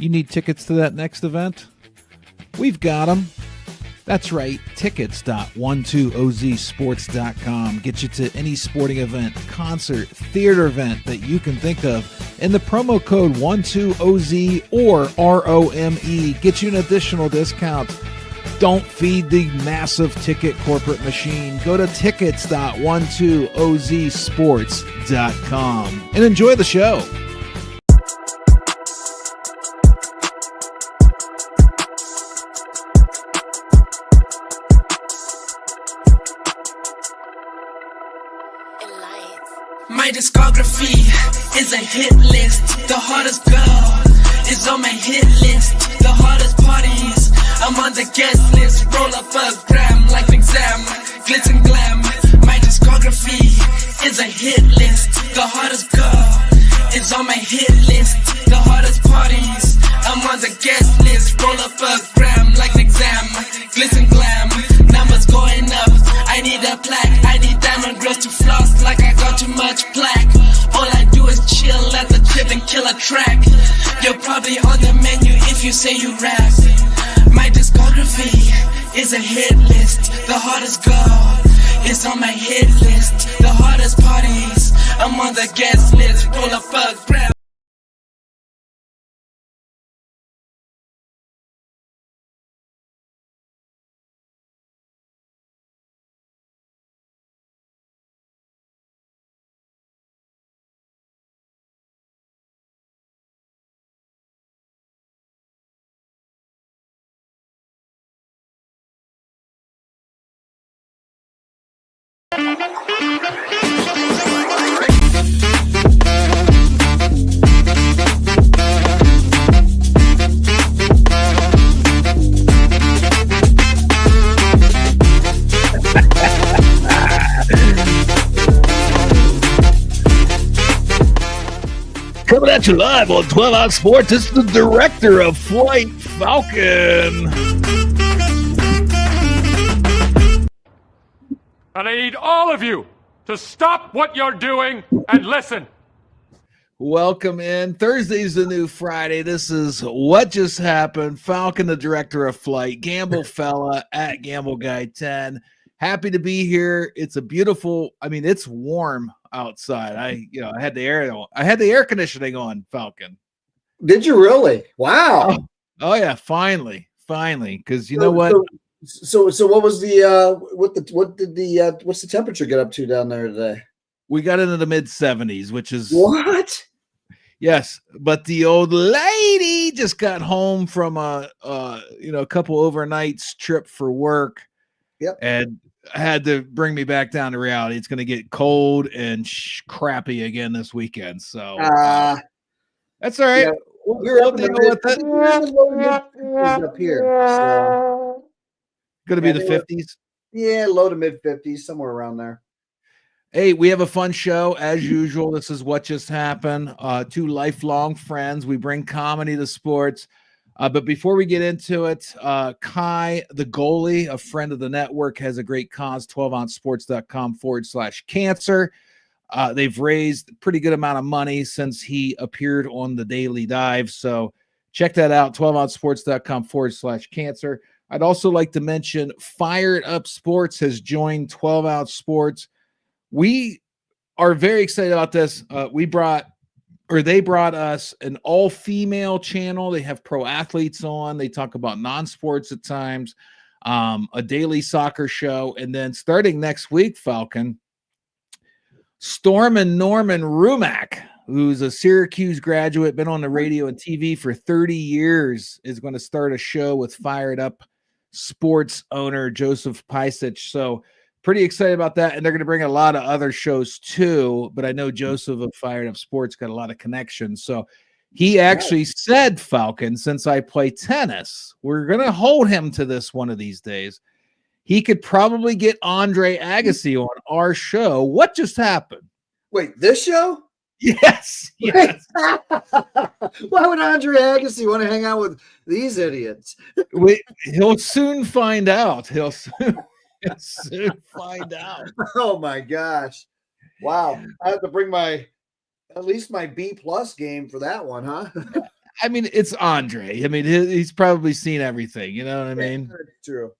You need tickets to that next event? We've got them. That's right, tickets.12ozsports.com. Get you to any sporting event, concert, theater event that you can think of. And the promo code 12OZ or ROME gets you an additional discount. Don't feed the massive ticket corporate machine. Go to tickets.12ozsports.com and enjoy the show. My discography is a hit list. The hottest girl is on my hit list. The hottest parties, I'm on the guest list. Roll up a gram like an exam, glitz and glam. My discography is a hit list. The hottest girl is on my hit list. The hottest parties, I'm on the guest list. Roll up a gram like an exam, glitz and glam. Numbers going up, I need a plaque. I need diamond girls to floss like I got too much plaque. All I do is chill at the crib and kill a track. You're probably on the menu if you say you rap. My discography is a hit list. The hottest girl is on my hit list. The hottest parties, I'm on the guest list. Roll up a gram. Coming at you live on 12 Out Sports, it's the director of Flight, Falcon. And I need all of you to stop what you're doing and listen. Welcome in. Thursday's the new Friday. This is What Just Happened. Falcon, the director of Flight, Gamble Fella at Gamble Guy 10. Happy to be here. It's a beautiful, it's warm outside. I had the air conditioning on, Falcon. Did you really? Wow. Oh yeah, finally. Because you know what? So what was the what's the temperature get up to down there today? We got into the mid 70s, which is what? Yes, but the old lady just got home from a couple overnights trip for work. Yep. And had to bring me back down to reality. It's going to get cold and crappy again this weekend. So that's all right. Yeah, we're up deal with it. Up here. So. Going to be the 50s. Yeah, low to mid 50s, somewhere around there. Hey, we have a fun show as usual. This is What Just Happened. Two lifelong friends. We bring comedy to sports. But before we get into it, Kai, the goalie, a friend of the network, has a great cause, 12ouncesports.com/cancer. They've raised a pretty good amount of money since he appeared on the Daily Dive. So check that out, 12ouncesports.com/cancer. I'd also like to mention Fired Up Sports has joined 12 Ounce Sports. We are very excited about this. They brought us an all-female channel. They have pro athletes on. They talk about non-sports at times, a daily soccer show. And then starting next week, Falcon, Storm and Norman Rumack, who's a Syracuse graduate, been on the radio and TV for 30 years, is going to start a show with Fired Up Sports owner Joseph Pisich. So pretty excited about that. And they're going to bring a lot of other shows too. But I know Joseph of Fired Up Sports got a lot of connections. So he actually said, Falcon, since I play tennis, we're going to hold him to this one of these days. He could probably get Andre Agassi on our show. What just happened? Wait, this show? Yes. Why would Andre Agassi want to hang out with these idiots? He'll soon find out. He'll soon find out. Oh my gosh. Wow. I have to bring at least my B+ game for that one, huh? I mean, it's Andre. I mean, he's probably seen everything. You know what I mean? That's true.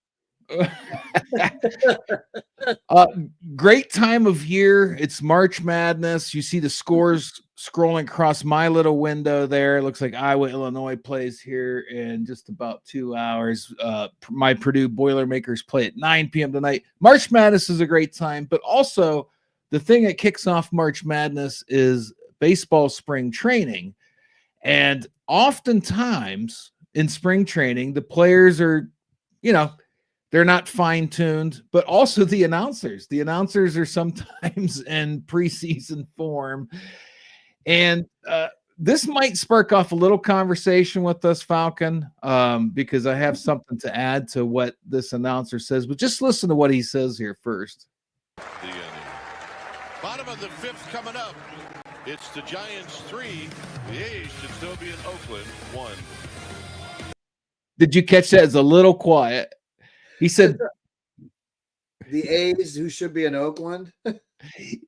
uh, Great time of year. It's March Madness. You see the scores scrolling across my little window there. It looks like Iowa, Illinois plays here in just about 2 hours. My Purdue Boilermakers play at 9 p.m. tonight. March Madness is a great time, but also the thing that kicks off March Madness is baseball spring training. And oftentimes in spring training, the players are, they're not fine-tuned, but also the announcers. The announcers are sometimes in preseason form. And this might spark off a little conversation with us, Falcon, because I have something to add to what this announcer says. But just listen to what he says here first. The bottom of the fifth coming up. It's the Giants 3. The A's should still be in Oakland 1. Did you catch that? It's a little quiet. He said the A's who should be in Oakland.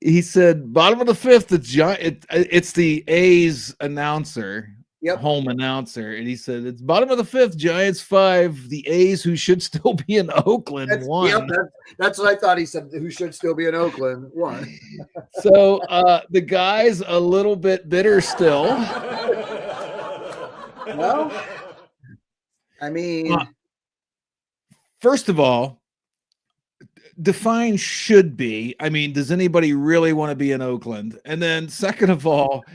He said bottom of the fifth, it's the A's announcer, home announcer. And he said it's bottom of the fifth, Giants 5, the A's who should still be in Oakland 1. Yep, that's what I thought he said, who should still be in Oakland 1. So the guy's a little bit bitter still. Well, I mean, first of all, define should be. I mean, does anybody really want to be in Oakland? And then second of all,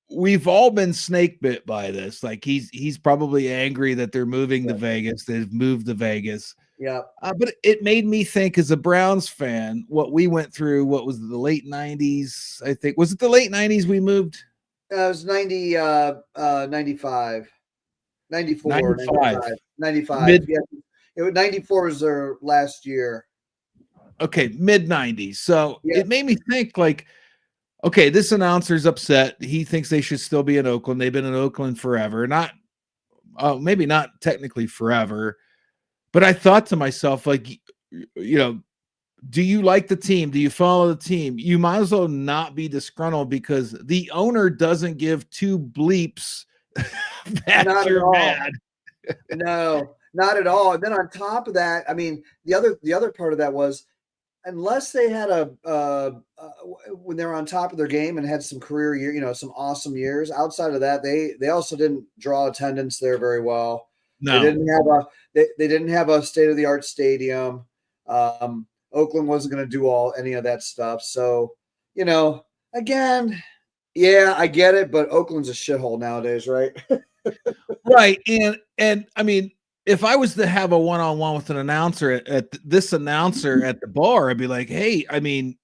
we've all been snake bit by this. Like he's probably angry that they're moving to Vegas. They've moved to Vegas. Yeah. But it made me think as a Browns fan, what we went through, what was the late 90s, I think. Was it the late 90s we moved? It was 95. 94, 95. Yeah. 94 was their last year. Okay, mid 90s. So it made me think like, okay, this announcer's upset. He thinks they should still be in Oakland. They've been in Oakland forever. Maybe not technically forever, but I thought to myself, like, do you like the team? Do you follow the team? You might as well not be disgruntled because the owner doesn't give two bleeps that you're mad. No, not at all. And then on top of that, I mean, the other part of that was, unless they had when they were on top of their game and had some career year, some awesome years. Outside of that, they also didn't draw attendance there very well. No, they didn't have a state of the art stadium. Oakland wasn't going to do any of that stuff. So, again, yeah, I get it, but Oakland's a shithole nowadays, right? Right. And I mean, if I was to have a one-on-one with an announcer at the bar, I'd be like, hey, I mean,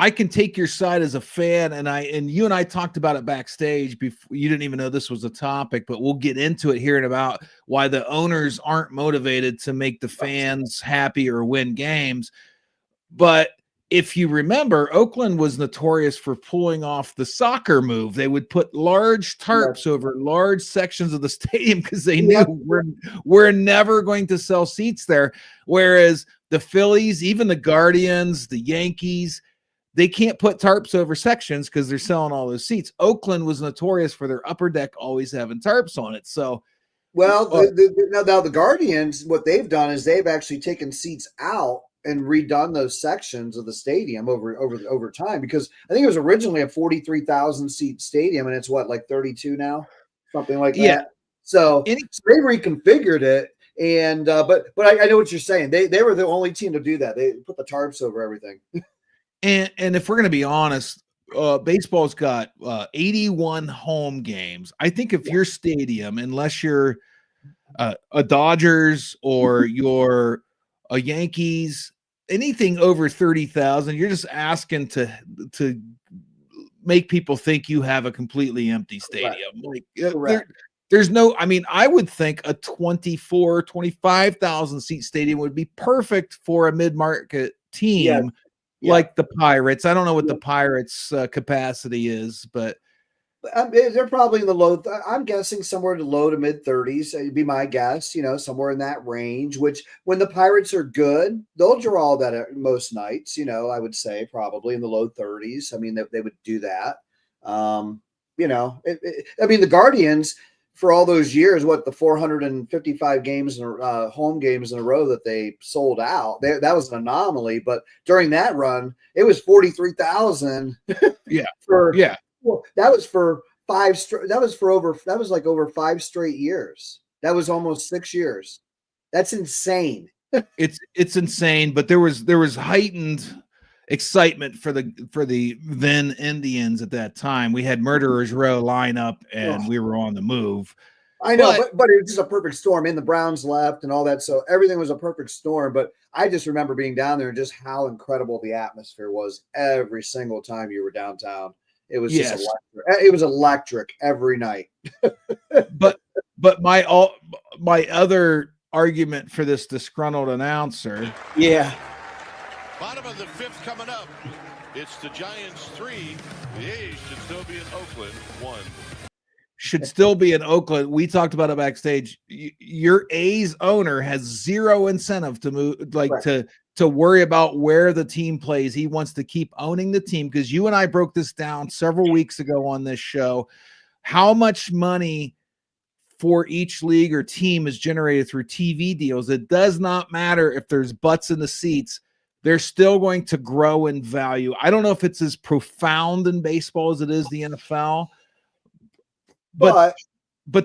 I can take your side as a fan. And you and I talked about it backstage before. You didn't even know this was a topic, but we'll get into it here in about why the owners aren't motivated to make the fans happy or win games. But if you remember, Oakland was notorious for pulling off the soccer move. They would put large tarps over large sections of the stadium because they knew we're never going to sell seats there. Whereas the Phillies, even the Guardians, the Yankees, they can't put tarps over sections because they're selling all those seats. Oakland was notorious for their upper deck always having tarps on it. So, well, now the Guardians, what they've done is they've actually taken seats out and redone those sections of the stadium over time, because I think it was originally a 43,000 seat stadium and it's like 32 now, something like that. So they reconfigured it, and but I know what you're saying. They were the only team to do that. They put the tarps over everything. And if we're going to be honest, baseball's got 81 home games. I think if your stadium, unless you're a Dodgers or you're a Yankees, anything over 30,000, you're just asking to make people think you have a completely empty stadium. There's no, I mean, I would think a 25,000 seat stadium would be perfect for a mid-market team like the Pirates. I don't know what the Pirates capacity is, but They're probably in the low. I'm guessing somewhere in the low to mid 30s. It'd be my guess. Somewhere in that range. Which, when the Pirates are good, they'll draw that most nights. I would say probably in the low 30s. I mean, they would do that. I mean, the Guardians, for all those years, the 455 games home games in a row that they sold out, that was an anomaly. But during that run, it was 43,000. Yeah. Yeah. Well, that was for over 5 straight years. That was almost 6 years. That's insane. It's insane, but there was heightened excitement for the then Indians at that time. We had Murderers Row line up and we were on the move. I know, but it was just a perfect storm. And the Browns left and all that, so everything was a perfect storm. But I just remember being down there and just how incredible the atmosphere was every single time you were downtown. It was just electric. It was electric every night. but my other argument for this disgruntled announcer. Yeah. Bottom of the 5th coming up. It's the Giants 3. The A's should still be in Oakland 1. Should still be in Oakland. We talked about it backstage. Your A's owner has zero incentive to move, to worry about where the team plays. He wants to keep owning the team, because you and I broke this down several weeks ago on this show. How much money for each league or team is generated through TV deals. It does not matter if there's butts in the seats. They're still going to grow in value. I don't know if it's as profound in baseball as it is the NFL, but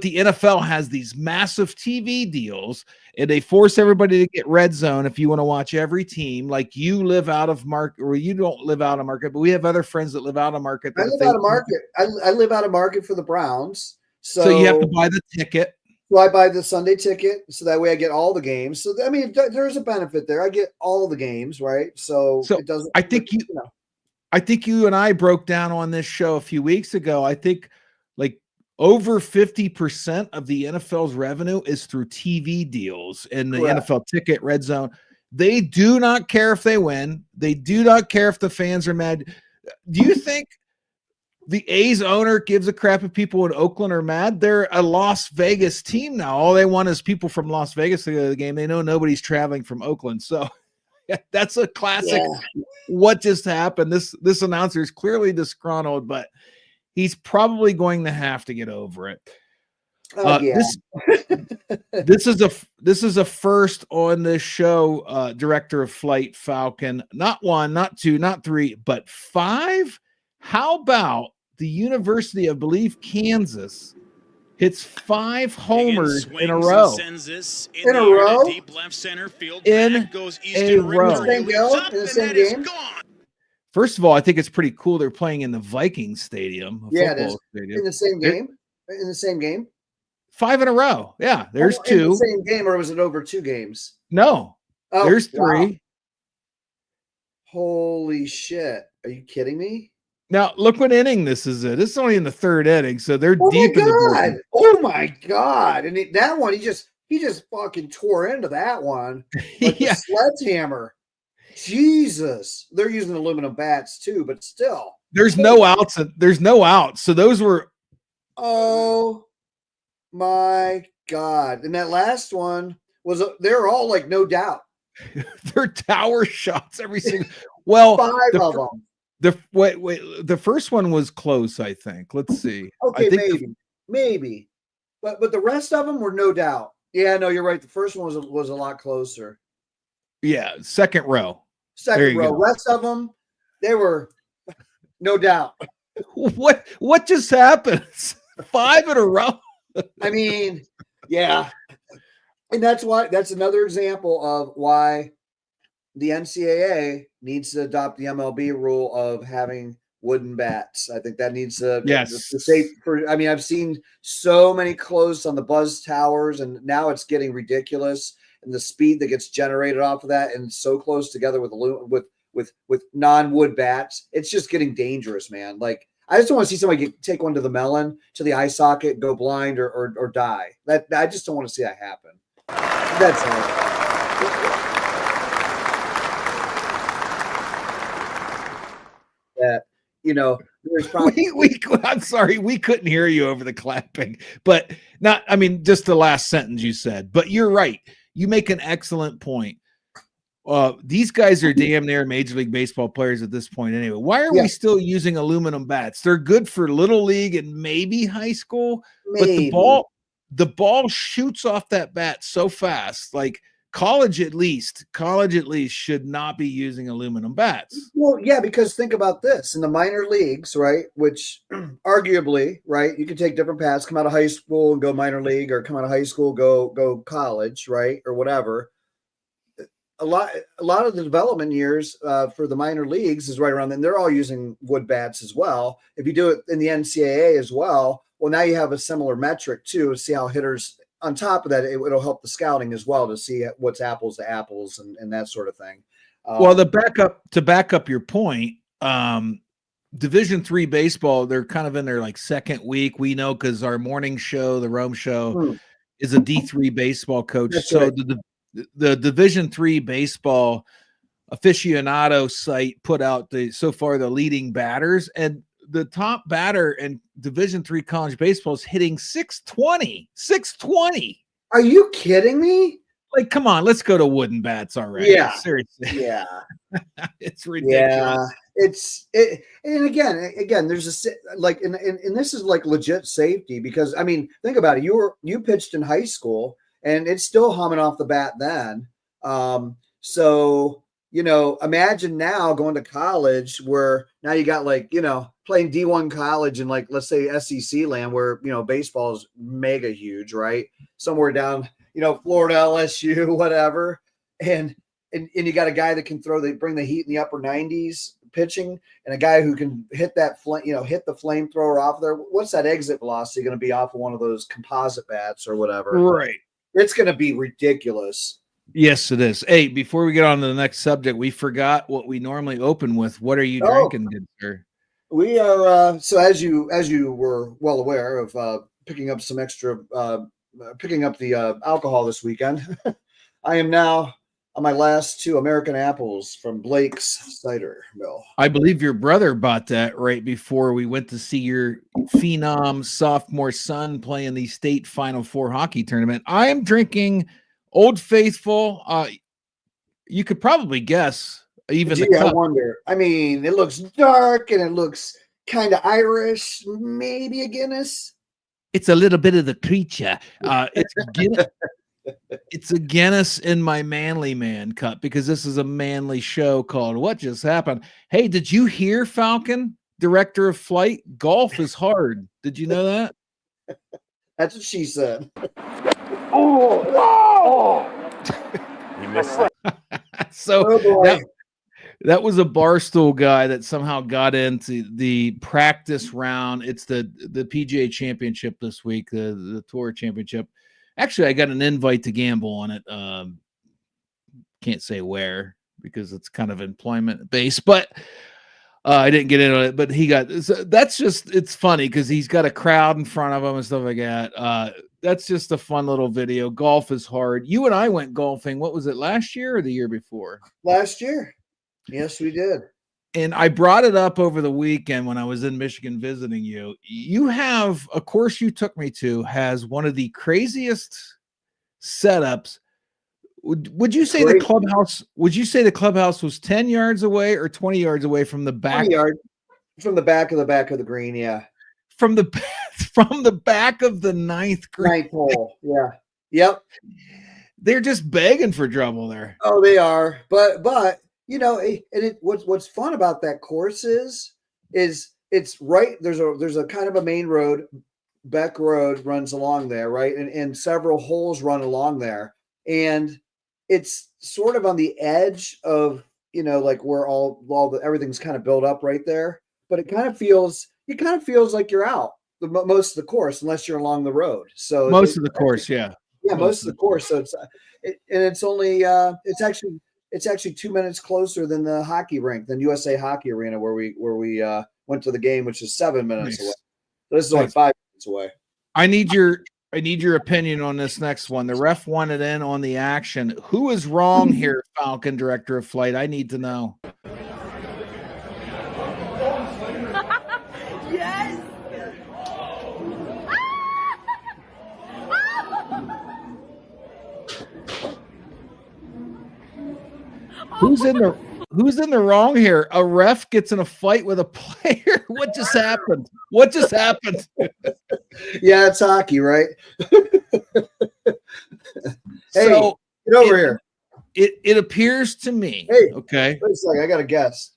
the NFL has these massive TV deals, and they force everybody to get red zone if you want to watch every team. Like, you live out of market, or you don't live out of market, but we have other friends that live out of market. I live out of market. I live out of market for the Browns. So you have to buy the ticket. So I buy the Sunday ticket, so that way I get all the games. So, I mean, there's a benefit there. I get all the games, right? So it doesn't. I think you and I broke down on this show a few weeks ago. I think like over 50% of the NFL's revenue is through TV deals and the NFL ticket red zone. They do not care if they win. They do not care if the fans are mad. Do you think the A's owner gives a crap if people in Oakland are mad? They're a Las Vegas team now. All they want is people from Las Vegas to go to the game. They know nobody's traveling from Oakland. So that's a classic. Yeah. What just happened? This announcer is clearly disgruntled, but he's probably going to have to get over it. This is a first on this show. Director of Flight Falcon, not 1, not 2, not 3, but 5. How about the University of Kansas hits 5 homers in a row? Sends this in a row? Deep left center field. In goes a row. In the same game? First of all, I think it's pretty cool they're playing in the Vikings stadium. Yeah, it is. In the same game? In the same game? 5 in a row. Yeah, there's 2. In the same game, or was it over 2 games? No. There's 3. Wow. Holy shit. Are you kidding me? Now, look what inning this is in. This is only in the 3rd inning, so they're deep in the board. Oh, my God. And that one, he just fucking tore into that one like a sledgehammer. Jesus. They're using aluminum bats, too, but still. There's no outs. So those were. Oh, my God. And that last one they're all like, no doubt. They're tower shots every single. Well, 5 of them. The first one was close, I think. Let's see. Okay, maybe, but the rest of them were no doubt. Yeah, no, you're right. The first one was a lot closer. Yeah, second row. Second row. Rest of them, they were no doubt. What just happened? 5 in a row. I mean, yeah, and that's another example of why the NCAA needs to adopt the MLB rule of having wooden bats. I think that needs to. Yes. I mean, I've seen so many close on the buzz towers, and now it's getting ridiculous. And the speed that gets generated off of that, and so close together with non-wood bats, it's just getting dangerous, man. Like, I just don't want to see somebody take one to the melon, to the eye socket, go blind, or die. I just don't want to see that happen. That's all. there's probably I'm sorry, we couldn't hear you over the clapping, but just the last sentence you said, but you're right. You make an excellent point. These guys are damn near Major League Baseball players at this point anyway. Why are we still using aluminum bats? They're good for little league and maybe high school, but the ball shoots off that bat so fast. Like college at least should not be using aluminum bats. Well, yeah, because think about this. In the minor leagues, right, which arguably, right, you can take different paths, come out of high school and go minor league, or come out of high school, go college, right, or whatever. A lot of the development years for the minor leagues is right around then. They're all using wood bats as well. If you do it in the NCAA as well, now you have a similar metric too, to see how hitters. On top of that, it'll help the scouting as well to see what's apples to apples and that sort of thing. Well, to back up your point, Division III baseball, they're kind of in their like second week. We know because our morning show, the Rome Show, is a D3 baseball coach. That's so right. the Division III baseball aficionado site put out the leading batters, and the top batter in Division III college baseball is hitting 620. 620. Are you kidding me? Like, come on, let's go to wooden bats already. Yeah. Seriously. Yeah. It's ridiculous. Yeah. And again, there's and this is like legit safety, because I mean, think about it. You pitched in high school and it's still humming off the bat then. So, imagine now going to college where now you got playing D1 college in let's say SEC land where, baseball is mega huge, right? Somewhere down, Florida, LSU, whatever. And you got a guy that can bring the heat in the upper 90s pitching, and a guy who can hit that hit the flamethrower off there. What's that exit velocity going to be off of one of those composite bats or whatever? Right. It's going to be ridiculous. Yes, it is. Hey, before we get on to the next subject, we forgot what we normally open with. What are you drinking, good sir? We are so as you were well aware of picking up some extra picking up the alcohol this weekend. I am now on my last 2 American apples from Blake's Cider Mill. I believe your brother bought that right before we went to see your phenom sophomore son play in the state Final Four hockey tournament. I am drinking Old Faithful. You could probably guess even the cup. I wonder. I mean, it looks dark and it looks kind of Irish, maybe a Guinness. It's a little bit of the creature. It's Guinness. It's a Guinness in my manly man cup, because this is a manly show called What Just Happened. Hey, did you hear, Falcon, director of flight? Golf is hard. Did you know that? That's what she said. You missed it. So that was a Barstool guy that somehow got into the practice round. It's the PGA Championship this week, the Tour Championship. Actually, I got an invite to gamble on it. Can't say where because it's kind of employment based, but I didn't get into it. But he got it's funny because he's got a crowd in front of him and stuff like that. That's just a fun little video. Golf is hard. You and I went golfing. What was it, last year or the year before? Last year. Yes, we did. And I brought it up over the weekend when I was in Michigan visiting you. You have a course you took me to has one of the craziest setups. Would you say the clubhouse? Would you say the clubhouse was 10 yards away or 20 yards away from the back? 20 yards from the back of the green. Yeah. From the back of the ninth green. Ninth hole. Yeah. Yep. They're just begging for trouble there. Oh, they are. But what's fun about that course is it's right. There's a kind of a main road. Beck Road runs along there, right? And several holes run along there. And it's sort of on the edge of, where everything's kind of built up right there. But it kind of feels like you're out most of the course, unless you're along the road. So most of the course, yeah. Yeah, most of the course. So it's only it's actually 2 minutes closer than the hockey rink, than USA Hockey Arena, where we went to the game, which is 7 minutes away. So this is only 5 minutes away. I need your opinion on this next one. The ref wanted in on the action. Who is wrong here, Falcon, director of flight? I need to know. Who's in the wrong here? A ref gets in a fight with a player. What just happened? What just happened? Yeah, it's hockey, right? Hey, So get over here. It appears to me. Hey, okay. wait a second. I got a guess.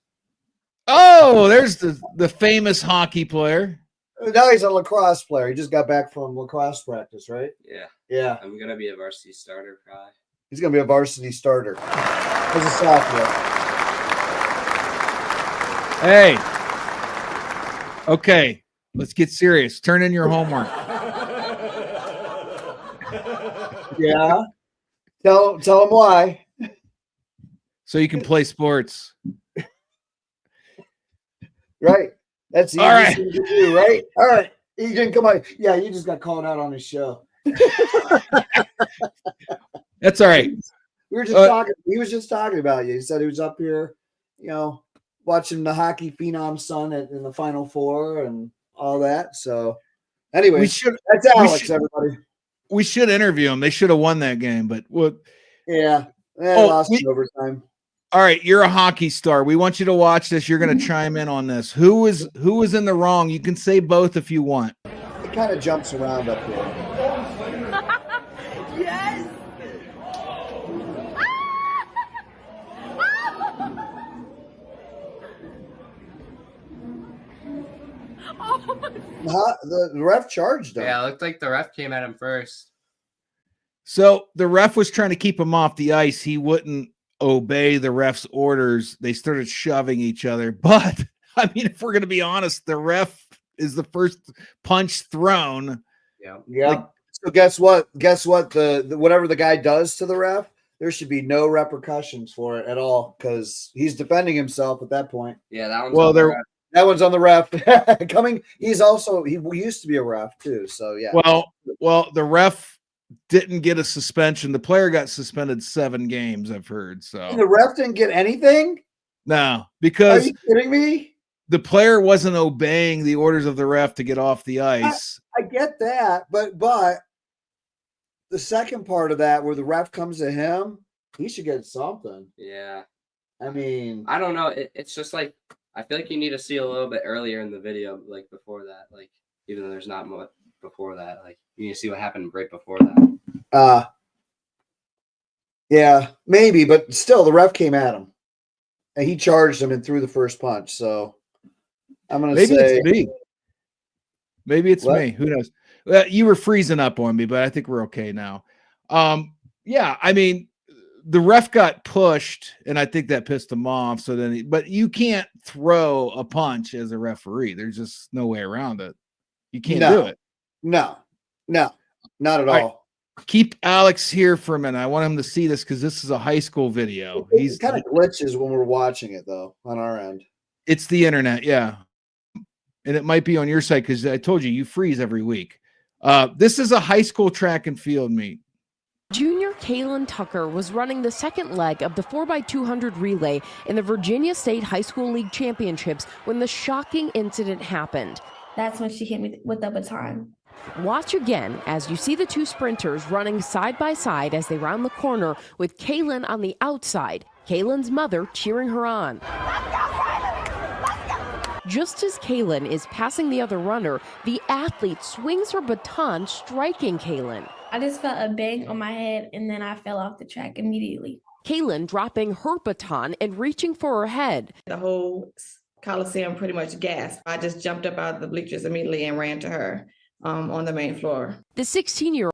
Oh, there's the famous hockey player. Now he's a lacrosse player. He just got back from lacrosse practice, right? Yeah. Yeah. I'm gonna be a varsity starter, probably. He's gonna be a varsity starter as a sophomore. Hey. Okay, let's get serious. Turn in your homework. Yeah. Tell him why. So you can play sports. Right. That's the All easiest right. thing to do, right? All right. He didn't come out. Yeah, you just got called out on his show. That's all right. We were just talking. He was just talking about you. He said he was up here, watching the hockey phenom son in the Final Four and all that. So, anyway, that's Alex, everybody. We should interview him. They should have won that game, but what? Yeah, lost in overtime. All right, you're a hockey star. We want you to watch this. You're going to chime in on this. Who was in the wrong? You can say both if you want. It kind of jumps around up here. Yes. The ref charged him. Yeah, it looked like the ref came at him first. So the ref was trying to keep him off the ice. He wouldn't obey the ref's orders. They started shoving each other. But I mean, if we're going to be honest, the ref is the first punch thrown. Yeah. So guess what? The whatever the guy does to the ref, there should be no repercussions for it at all because he's defending himself at that point. Yeah, that one's that one's on the ref. He used to be a ref too. So yeah. Well, the ref didn't get a suspension. The player got suspended 7 games, I've heard. So and the ref didn't get anything? No, because are you kidding me? The player wasn't obeying the orders of the ref to get off the ice. I get that, but the second part of that where the ref comes to him, he should get something. Yeah. I mean, I don't know. It's just like I feel like you need to see a little bit earlier in the video, like before that. Like even though there's not much before that, like you need to see what happened right before that. Yeah, maybe, but still, the ref came at him, and he charged him and threw the first punch. So I'm gonna say it's me. Maybe it's me. Who knows? You were freezing up on me, but I think we're okay now. Yeah, I mean, the ref got pushed, and I think that pissed him off. So then, but you can't throw a punch as a referee. There's just no way around it. You can't do it. No, not at all. Right. Keep Alex here for a minute. I want him to see this because this is a high school video. He's kind of glitches when we're watching it, though, on our end. It's the internet, yeah. And it might be on your side because I told you freeze every week. This is a high school track and field meet. Junior Kaylin Tucker was running the second leg of the 4x200 relay in the Virginia State High School League Championships when the shocking incident happened. That's when she hit me with the baton. Watch again as you see the two sprinters running side by side as they round the corner with Kaylin on the outside, Kaylin's mother cheering her on. Just as Kaylin is passing the other runner, the athlete swings her baton, striking Kaylin. I just felt a bang on my head, and then I fell off the track immediately. Kaylin dropping her baton and reaching for her head. The whole Coliseum pretty much gasped. I just jumped up out of the bleachers immediately and ran to her on the main floor. The 16-year-old.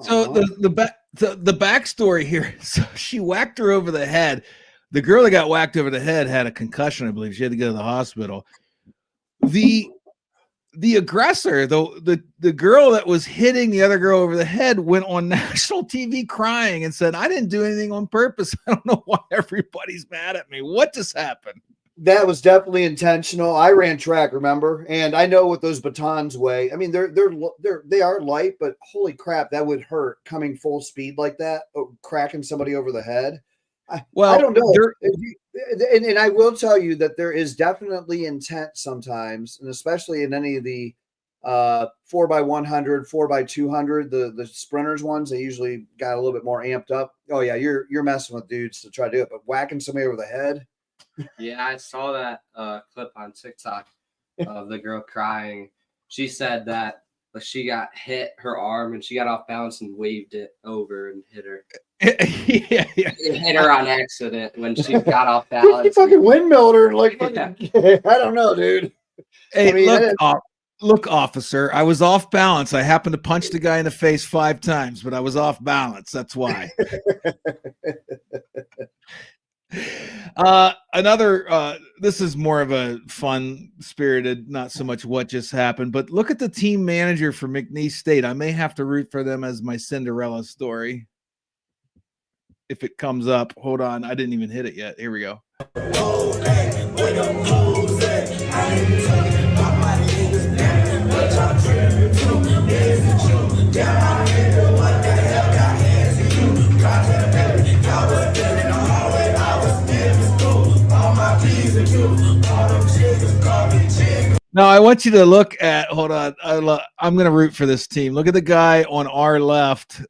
So the backstory here. So she whacked her over the head. The girl that got whacked over the head had a concussion, I believe. She had to go to the hospital. The aggressor, the girl that was hitting the other girl over the head, went on national TV crying and said, "I didn't do anything on purpose. I don't know why everybody's mad at me. What just happened?" That was definitely intentional. I ran track, remember, and I know what those batons weigh. I mean, they are light, but holy crap, that would hurt coming full speed like that, cracking somebody over the head. I don't know. And I will tell you that there is definitely intent sometimes, and especially in any of the 4x100, 4x200, the sprinters ones, they usually got a little bit more amped up. Oh yeah, you're messing with dudes to try to do it, but whacking somebody over the head. Yeah, I saw that clip on TikTok of the girl crying. She said that she got hit her arm and she got off balance and waved it over and hit her. Yeah. It hit her on accident when she got off balance. You fucking windmilled her like Yeah. I don't know, dude. Hey, I mean, look, officer, I was off balance. I happened to punch the guy in the face 5 times, but I was off balance. That's why. This is more of a fun spirited, not so much what just happened, but look at the team manager for McNeese State. I may have to root for them as my Cinderella story. If it comes up, hold on. I didn't even hit it yet. Here we go. Now I want you to look at, hold on. I'm going to root for this team. Look at the guy on our left.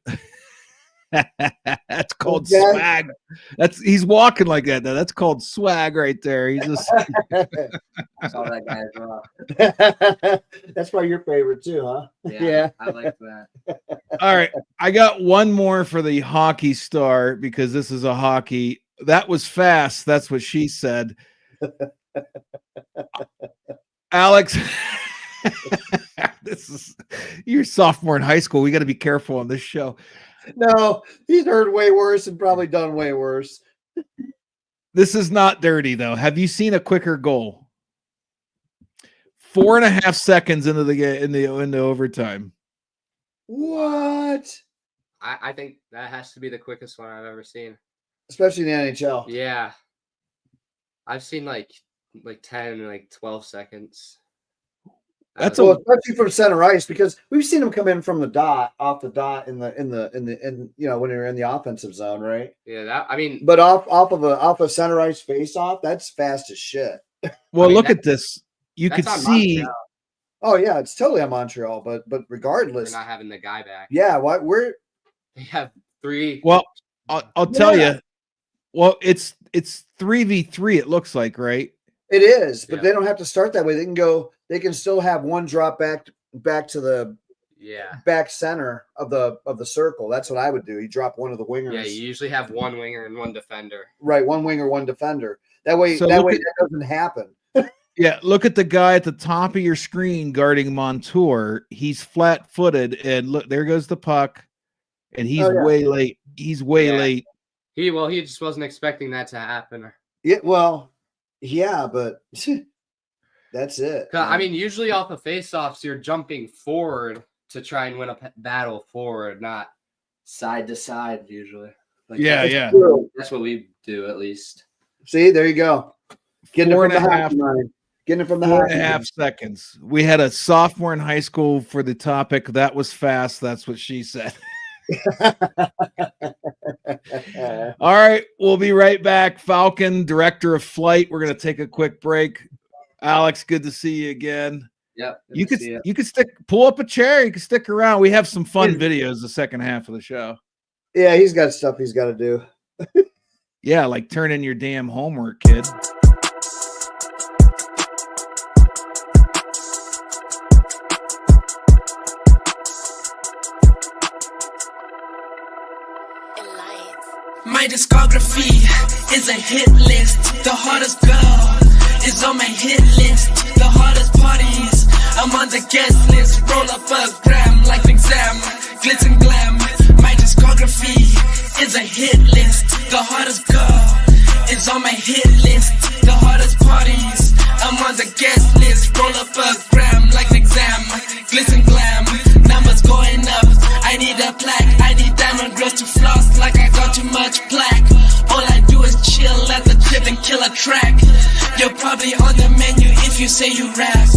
That's called swag. He's walking like that. That's called swag right there. He's just I saw that guy as well. That's probably your favorite too, huh? Yeah. I like that. All right. I got one more for the hockey star because this is a hockey. That was fast. That's what she said. Alex, you're sophomore in high school. We got to be careful on this show. No, he's heard way worse and probably done way worse. This is not dirty though. Have you seen a quicker goal? 4.5 seconds into the overtime. What? I think that has to be the quickest one I've ever seen. Especially in the NHL. Yeah. I've seen like 10 and 12 seconds. That's especially from center ice, because we've seen them come in from the dot, off the dot in when you're in the offensive zone, right? Yeah, but off a center ice face off, that's fast as shit. Well, look at this. You could see. Montreal. Oh yeah, it's totally on Montreal, but regardless, we're not having the guy back. Yeah, they have 3. Well, I'll tell you. Well, it's 3v3. It looks like, right? It is, but they don't have to start that way. They can go. They can still have one drop back to the back center of the circle. That's what I would do. You drop one of the wingers. Yeah, you usually have one winger and one defender. Right, one winger, one defender. That way that doesn't happen. Yeah, look at the guy at the top of your screen guarding Montour. He's flat-footed, and look, there goes the puck, and he's way late. He's way late. He just wasn't expecting that to happen. Yeah, well, yeah, but that's it. I mean, usually off of face-offs, you're jumping forward to try and win a battle forward, not side to side. Usually, that's what we do at least. See, there you go. Getting it from the half. Getting it from the 4.5 seconds. We had a sophomore in high school for the topic. That was fast. That's what she said. All right, we'll be right back. Falcon, director of flight. We're going to take a quick break. Alex, good to see you again. Yep. You could pull up a chair. You can stick around. We have some fun videos the second half of the show. Yeah, he's got stuff he's got to do. Yeah, like turn in your damn homework, kid. My discography is a hit list. The hottest girl is on my hit list. The hottest parties, I'm on the guest list. Roll up a gram like an exam, glitz and glam. My discography is a hit list. The hottest girl is on my hit list. The hottest parties, I'm on the guest list. Roll up a gram like an exam, glitz and glam. Numbers going up, I need a plaque. I need diamond girls to floss like I got too much plaque. All I do is chill at the crib and kill a track. You're probably on the menu if you say you rap.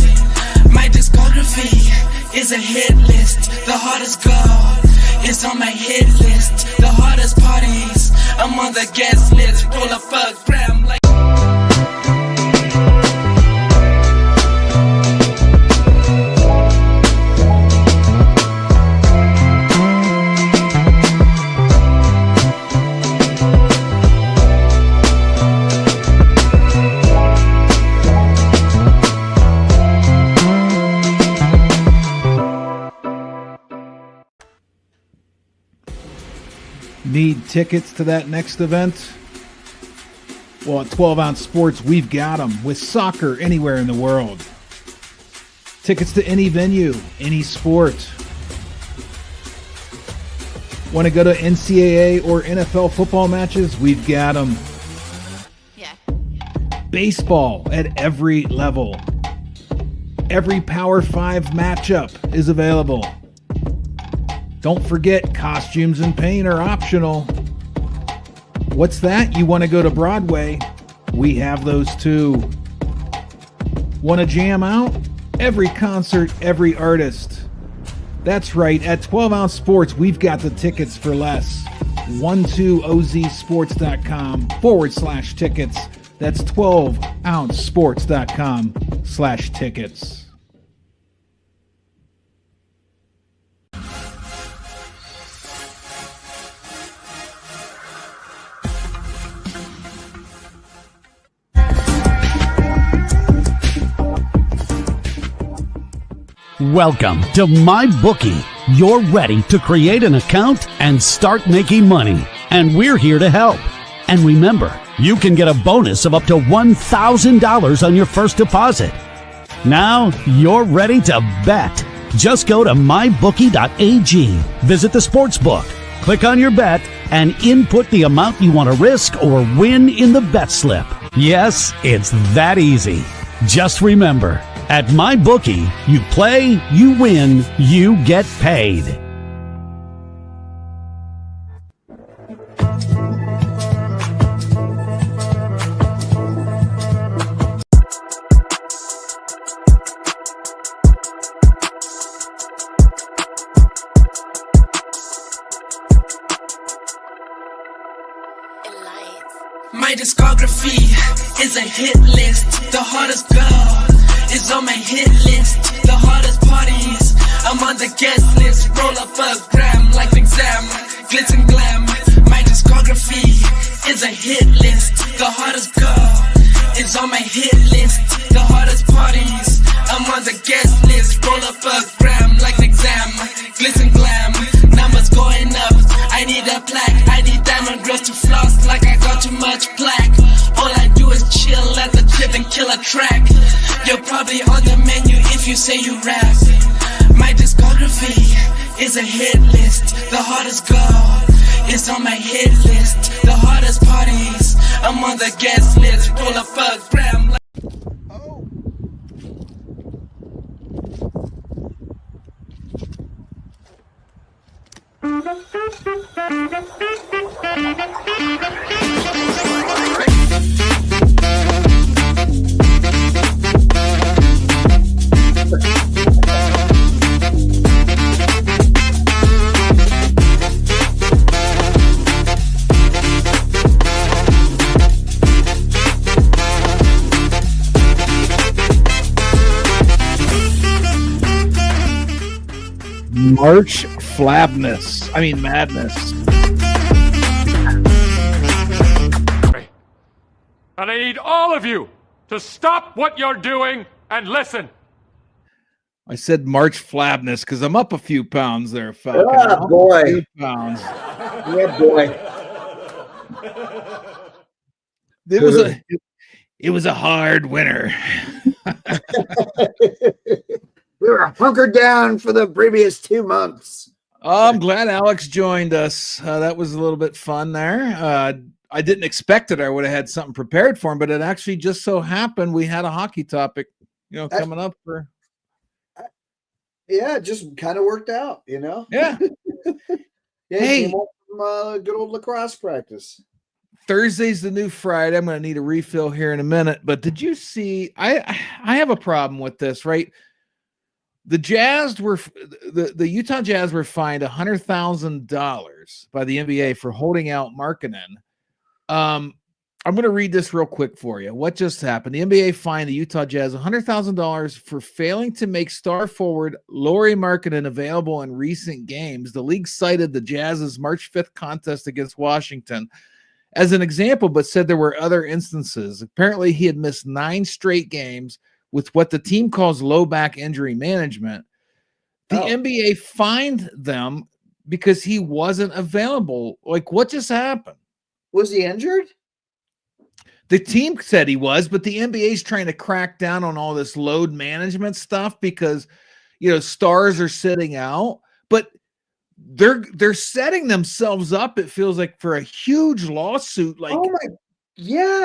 My discography is a hit list. The hottest girl is on my hit list. The hottest parties, I'm on the guest list. Roll up a gram like Need tickets to that next event? Well, at 12 Ounce Sports, we've got them with soccer anywhere in the world. Tickets to any venue, any sport. Want to go to NCAA or NFL football matches? We've got them. Yeah. Baseball at every level. Every Power 5 matchup is available. Don't forget, costumes and paint are optional. What's that? You want to go to Broadway? We have those too. Want to jam out? Every concert, every artist. That's right, at 12 Ounce Sports, we've got the tickets for less. 12ozsports.com/tickets. That's 12ouncesports.com/tickets. Welcome to MyBookie. You're ready to create an account and start making money, and we're here to help. And remember, you can get a bonus of up to $1,000 on your first deposit. Now you're ready to bet. Just go to mybookie.ag, visit the sportsbook, click on your bet, and input the amount you want to risk or win in the bet slip. Yes, it's that easy. Just remember, at MyBookie, you play, you win, you get paid. My discography is a hit list. The hottest girl is on my hit list. The hottest parties, I'm on the guest list. Roll up a gram like an exam, glitz and glam. My discography is a hit list. The hottest girl is on my hit list. The hottest parties, I'm on the guest list. Roll up a gram like an exam, glitz and glam. Numbers going up, I need a plaque. I need diamond girls to floss like I got too much plaque. All I do is chill at the crib and kill a track. You're probably on the menu if you say you rap. My discography is a hit list. The hottest girl is on my hit list. The hottest parties, I'm on the guest list. Roll up a gram like March Flabness. I mean, madness. And I need all of you to stop what you're doing and listen. I said March Flabness because I'm up a few pounds there, Falcon. Oh, boy. A few pounds. Yeah, boy. It was a hard winter. We were hunkered down for the previous 2 months. Oh, I'm glad Alex joined us. That was a little bit fun there. I didn't expect it. I would have had something prepared for him, but it actually just so happened we had a hockey topic, coming up for. Yeah, it just kind of worked out, Yeah. Yeah, Hey. came up from good old lacrosse practice. Thursday's the new Friday. I'm going to need a refill here in a minute. But did you see? I have a problem with this, right? The Jazz were the Utah Jazz were fined $100,000 by the NBA for holding out Markkanen. I'm going to read this real quick for you. What just happened? The NBA fined the Utah Jazz $100,000 for failing to make star forward Lauri Markkanen available in recent games. The league cited the Jazz's March 5th contest against Washington as an example, but said there were other instances. Apparently, he had missed 9 straight games with what the team calls low back injury management. The NBA fined them because he wasn't available. Like, what just happened? Was he injured? The team said he was, but the NBA is trying to crack down on all this load management stuff because, stars are sitting out, but they're setting themselves up, it feels like, for a huge lawsuit. Like,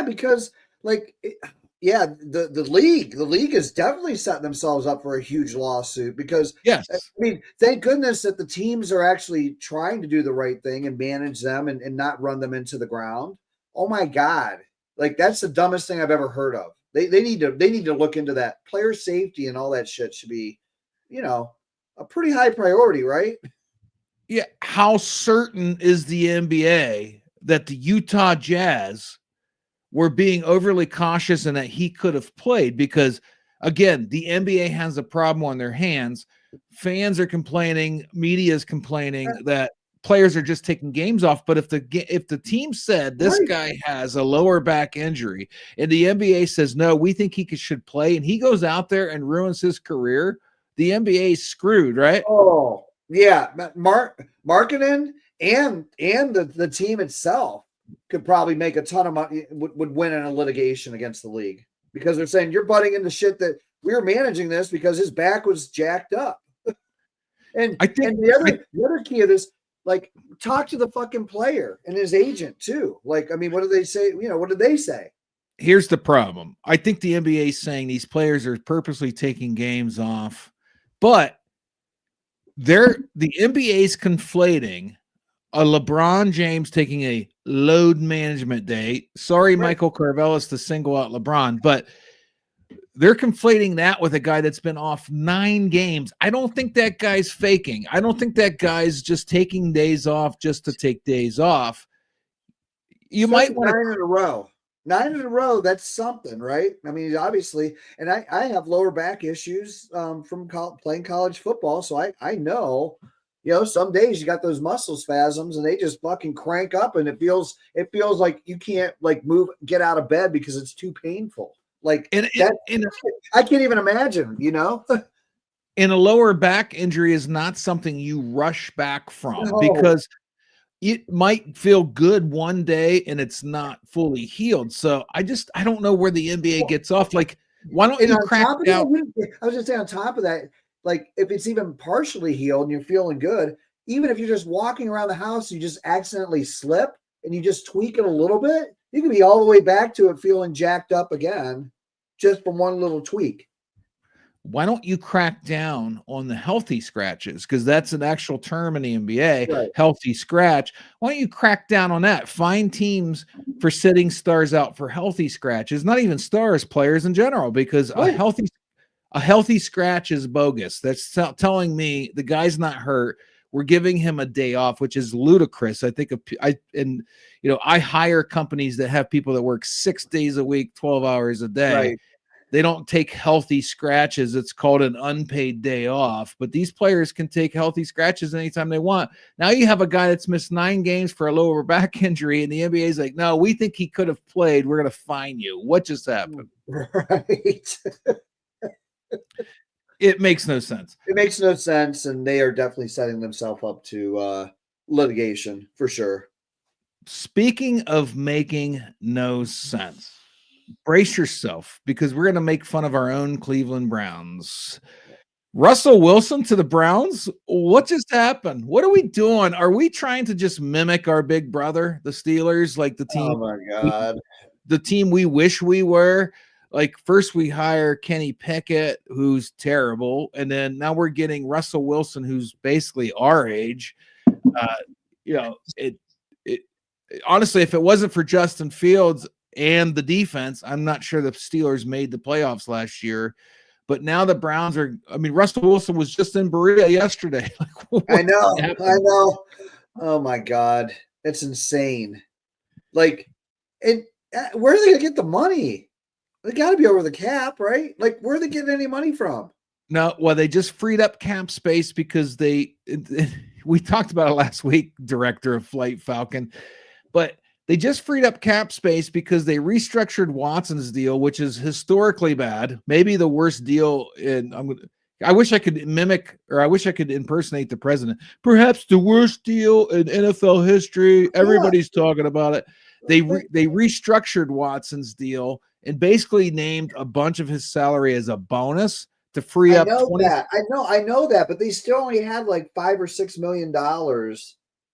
because the league is definitely setting themselves up for a huge lawsuit because, yes, I mean, thank goodness that the teams are actually trying to do the right thing and manage them and not run them into the ground. Oh my God. Like, that's the dumbest thing I've ever heard of. They need to look into that. Player safety and all that shit should be, a pretty high priority, right? Yeah. How certain is the NBA that the Utah Jazz were being overly cautious and that he could have played? Because, again, the NBA has a problem on their hands. Fans are complaining, media is complaining that players are just taking games off. But if the team said this guy has a lower back injury and the NBA says, no, we think he should play, and he goes out there and ruins his career, the NBA is screwed, right? Oh, yeah. Marketing and the team itself could probably make a ton of money, would win in a litigation against the league because they're saying you're butting into shit that we're managing this because his back was jacked up. And I think the other key of this, like, talk to the fucking player and his agent too. Like, I mean, what do they say? What did they say? Here's the problem. I think the NBA is saying these players are purposely taking games off, but the NBA is conflating a LeBron James taking a load management day. Sorry, Michael Carvelis, to single out LeBron, but they're conflating that with a guy that's been off 9 games. I don't think that guy's faking. I don't think that guy's just taking days off just to take days off. You might want 9 in a row. 9 in a row, that's something, right? I mean, obviously, and I have lower back issues from playing college football, so I know, some days you got those muscle spasms and they just fucking crank up, and it feels like you can't move, get out of bed because it's too painful. Like, I can't even imagine, And a lower back injury is not something you rush back from because it might feel good one day and it's not fully healed. So I don't know where the NBA gets off. Like, why don't you crack down? I was just saying, on top of that, like, if it's even partially healed and you're feeling good, even if you're just walking around the house, you just accidentally slip and you just tweak it a little bit, you can be all the way back to it feeling jacked up again just from one little tweak. Why don't you crack down on the healthy scratches? Because that's an actual term in the NBA, healthy scratch. Why don't you crack down on that? Find teams for sitting stars out for healthy scratches, not even stars, players in general, because a healthy scratch is bogus. That's telling me the guy's not hurt. We're giving him a day off, which is ludicrous. I think I hire companies that have people that work 6 days a week, 12 hours a day. Right. They don't take healthy scratches. It's called an unpaid day off. But these players can take healthy scratches anytime they want. Now you have a guy that's missed 9 games for a lower back injury, and the NBA is like, no, we think he could have played. We're going to fine you. What just happened? Right. It makes no sense. It makes no sense, and they are definitely setting themselves up to litigation for sure. Speaking of making no sense, brace yourself because we're going to make fun of our own Cleveland Browns. Russell Wilson to the Browns? What just happened? What are we doing? Are we trying to just mimic our big brother, the Steelers, like the team? Oh, my God. The team we wish we were? Like, first we hire Kenny Pickett, who's terrible, and then now we're getting Russell Wilson, who's basically our age. Honestly, if it wasn't for Justin Fields and the defense, I'm not sure the Steelers made the playoffs last year. But now the Browns are. I mean, Russell Wilson was just in Berea yesterday. I know. Oh my God, it's insane. Like, where are they gonna get the money? They got to be over the cap, right? Like, where are they getting any money from? No, well, they just freed up cap space because we talked about it last week, director of Flight Falcon, but they just freed up cap space because they restructured Watson's deal, which is historically bad, maybe the worst deal I wish I could mimic, or I wish I could impersonate the president. Perhaps the worst deal in NFL history. Everybody's talking about it. They restructured Watson's deal and basically named a bunch of his salary as a bonus to free up. I know that, but they still only had like $5 or $6 million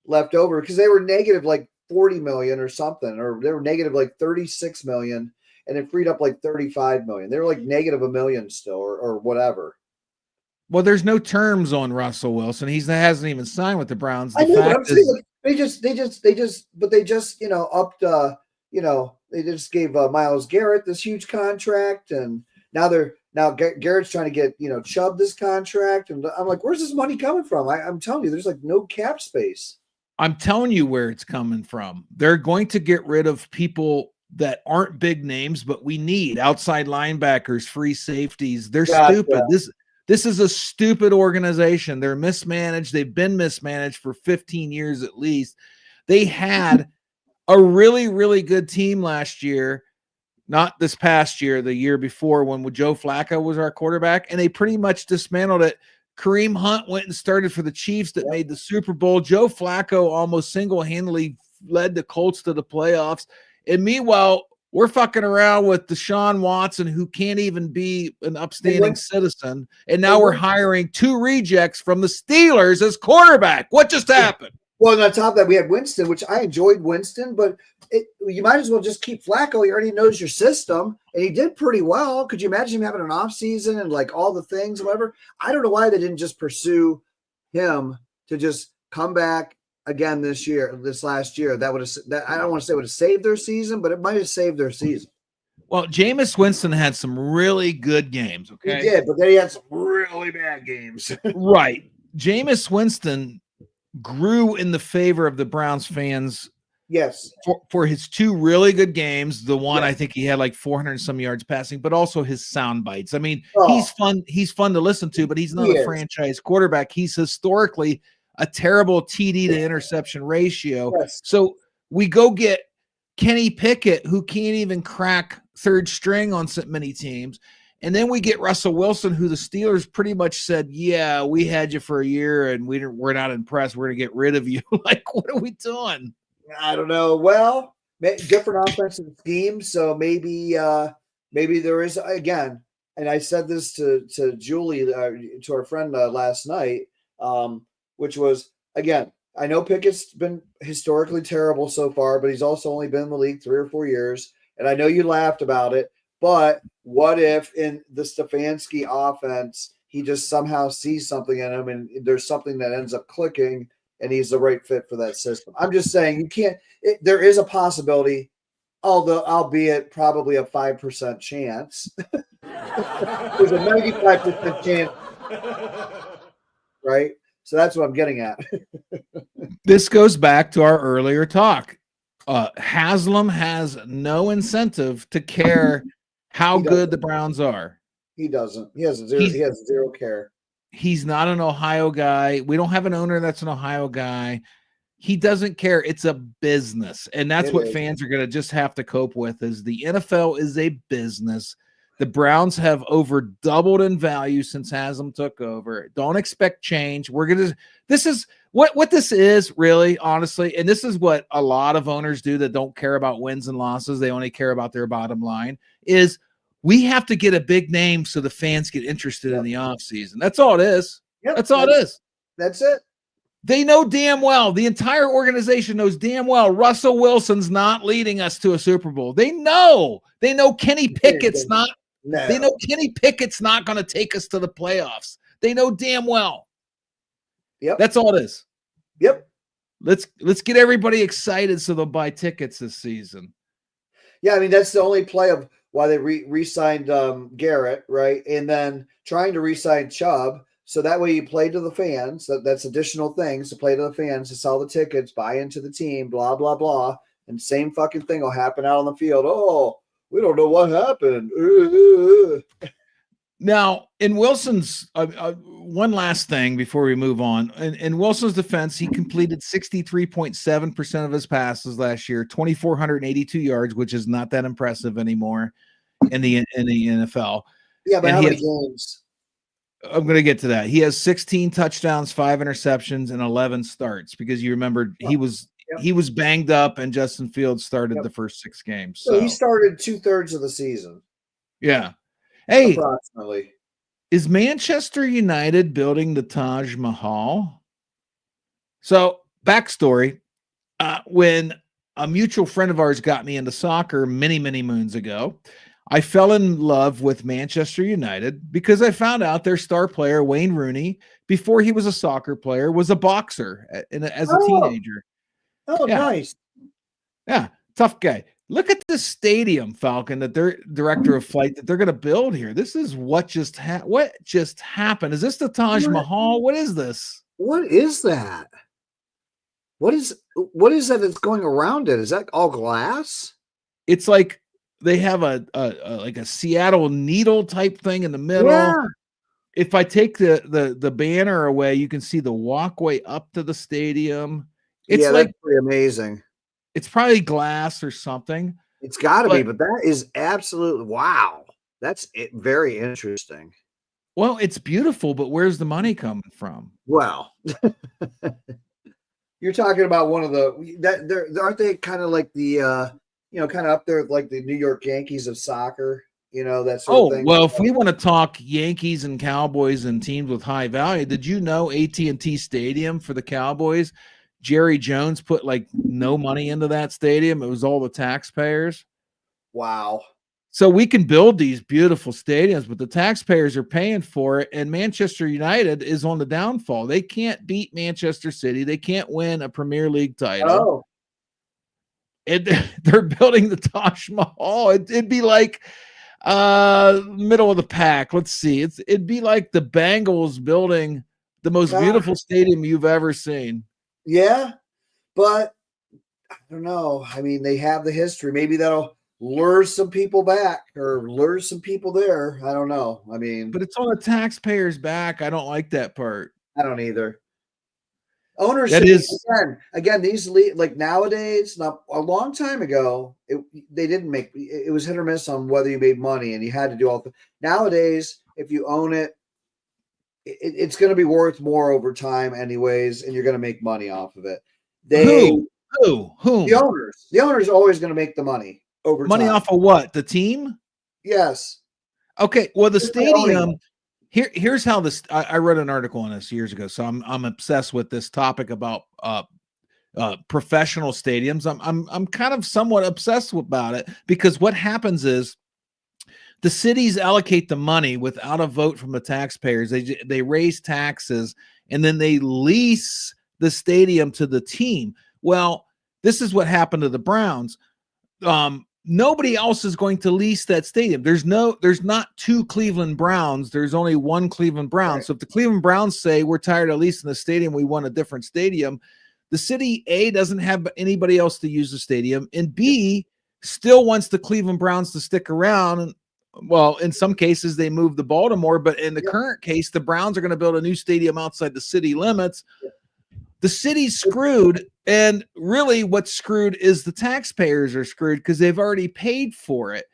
left over because they were negative like 40 million or something, or they were negative like 36 million, and it freed up like 35 million. They were like negative $1 million still, or whatever. Well, there's no terms on Russell Wilson. He hasn't even signed with the Browns. I know, but I'm saying they just upped. They just gave Myles Garrett this huge contract, and now Garrett's trying to get Chubb this contract, and I'm like, where's this money coming from? I'm telling you, there's like no cap space. I'm telling you where it's coming from. They're going to get rid of people that aren't big names, but we need outside linebackers, free safeties. They're stupid. This is a stupid organization. They're mismanaged. They've been mismanaged for 15 years at least. They had a really, really good team last year, not this past year, the year before when Joe Flacco was our quarterback, and they pretty much dismantled it. Kareem Hunt went and started for the Chiefs that made the Super Bowl. Joe Flacco almost single-handedly led the Colts to the playoffs. And meanwhile, we're fucking around with Deshaun Watson, who can't even be an upstanding citizen. And now we're hiring 2 rejects from the Steelers as quarterback. What just happened? Well, and on top of that, we had Winston, which I enjoyed Winston, but you might as well just keep Flacco. He already knows your system, and he did pretty well. Could you imagine him having an off season and like all the things, whatever? I don't know why they didn't just pursue him to just come back again this last year. That would have, I don't want to say would have saved their season, but it might have saved their season. Well, Jameis Winston had some really good games. Okay, he did, but then he had some really bad games. Right, Jameis Winston grew in the favor of the Browns fans. Yes, for his 2 really good games. The one, I think he had like 400 and some yards passing, but also his sound bites. I mean, he's fun. He's fun to listen to, but he's not a franchise quarterback. He's historically a terrible TD to interception ratio. Yes. So we go get Kenny Pickett, who can't even crack third string on so many teams. And then we get Russell Wilson, who the Steelers pretty much said, yeah, we had you for a year and we're not impressed. We're going to get rid of you. Like, what are we doing? I don't know. Well, different offensive schemes. So maybe there is, again, and I said this to Julie, to our friend last night, which was, again, I know Pickett's been historically terrible so far, but he's also only been in the league 3 or 4 years. And I know you laughed about it, but what if in the Stefanski offense, he just somehow sees something in him and there's something that ends up clicking and he's the right fit for that system? I'm just saying you can't – there is a possibility, although albeit probably a 5% chance. There's a 95% chance, right? So that's what I'm getting at. This goes back to our earlier talk. Haslam has no incentive to care how good the Browns are. He doesn't. He has zero care. He's not an Ohio guy. We don't have an owner that's an Ohio guy. He doesn't care. It's a business. And that's what fans are going to just have to cope with is the NFL is a business. The Browns have over doubled in value since Haslam took over. Don't expect change. This is what this is really, honestly. And this is what a lot of owners do that don't care about wins and losses. They only care about their bottom line is we have to get a big name so the fans get interested in the offseason. That's all it is. That's all it is. That's it. They know damn well, the entire organization knows damn well Russell Wilson's not leading us to a Super Bowl. They know Kenny Pickett's not. No. They know Kenny Pickett's not going to take us to the playoffs. They know damn well. Yep. That's all it is. Yep. Let's get everybody excited so they'll buy tickets this season. Yeah, I mean, that's the only play of why they re-signed Garrett, right? And then trying to re-sign Chubb. So that way you play to the fans. That's additional things to play to the fans, to sell the tickets, buy into the team, blah, blah, blah. And same fucking thing will happen out on the field. Oh, we don't know what happened. Now, in Wilson's one last thing before we move on. In Wilson's defense, he completed 63.7% of his passes last year, 2,482 yards, which is not that impressive anymore in the NFL. Yeah, but how many games? I'm going to get to that. He has 16 touchdowns, 5 interceptions, and 11 starts because you remember he was banged up and Justin Fields started the first 6 games. So he started 2/3 of the season. Yeah. Hey, approximately. Is Manchester United building the Taj Mahal? So, backstory, when a mutual friend of ours got me into soccer many, many moons ago, I fell in love with Manchester United because I found out their star player, Wayne Rooney, before he was a soccer player, was a boxer as a teenager. Oh, yeah. Nice. Yeah, tough guy. Look at the stadium, Falcon, that their director of flight that they're going to build here. This is what just happened. Is this the Taj Mahal? What is this? What is that? What is that that's going around it? Is that all glass? It's like they have a like a Seattle needle type thing in the middle. Yeah. If I take the banner away, you can see the walkway up to the stadium. It's that's pretty amazing. It's probably glass or something. It's got to be, but that is absolutely wow. That's very interesting. Well, it's beautiful, but where's the money coming from? Well, you're talking about one of the aren't they kind of like the kind of up there like the New York Yankees of soccer, that sort of thing. Well, if we want to talk Yankees and Cowboys and teams with high value, did you know AT&T Stadium for the Cowboys, Jerry Jones put like no money into that stadium? It was all the taxpayers. Wow. So we can build these beautiful stadiums, but the taxpayers are paying for it. And Manchester United is on the downfall. They can't beat Manchester City. They can't win a Premier League title. Oh. They're building the Taj Mahal. It'd be like middle of the pack. Let's see. It'd be like the Bengals building the most beautiful stadium you've ever seen. Yeah, but I don't know. I mean, they have the history. Maybe that'll lure some people back or lure some people there. I don't know. I mean, but it's on the taxpayers' back. I don't like that part. I don't either. Ownership is again these like nowadays. Not a long time ago, they didn't make it was hit or miss on whether you made money, and you had to do all. Nowadays, if you own it, it's going to be worth more over time, anyways, and you're going to make money off of it. Who? The owners. The owners are always going to make the money over money time. Off of what? The team? Yes. Okay. Well, the stadium. Here's how this. I wrote an article on this years ago, so I'm obsessed with this topic about professional stadiums. I'm kind of somewhat obsessed about it because what happens is the cities allocate the money without a vote from the taxpayers. They raise taxes and then they lease the stadium to the team. Well, this is what happened to the Browns. Nobody else is going to lease that stadium. There's not 2 Cleveland Browns. There's only 1 Cleveland Browns. Right. So if the Cleveland Browns say we're tired of leasing the stadium, we want a different stadium, the city A doesn't have anybody else to use the stadium, and B still wants the Cleveland Browns to stick around. And well, in some cases they move to Baltimore, but in the current case, the Browns are going to build a new stadium outside the city limits. The city's screwed, and really what's screwed is the taxpayers are screwed because they've already paid for it.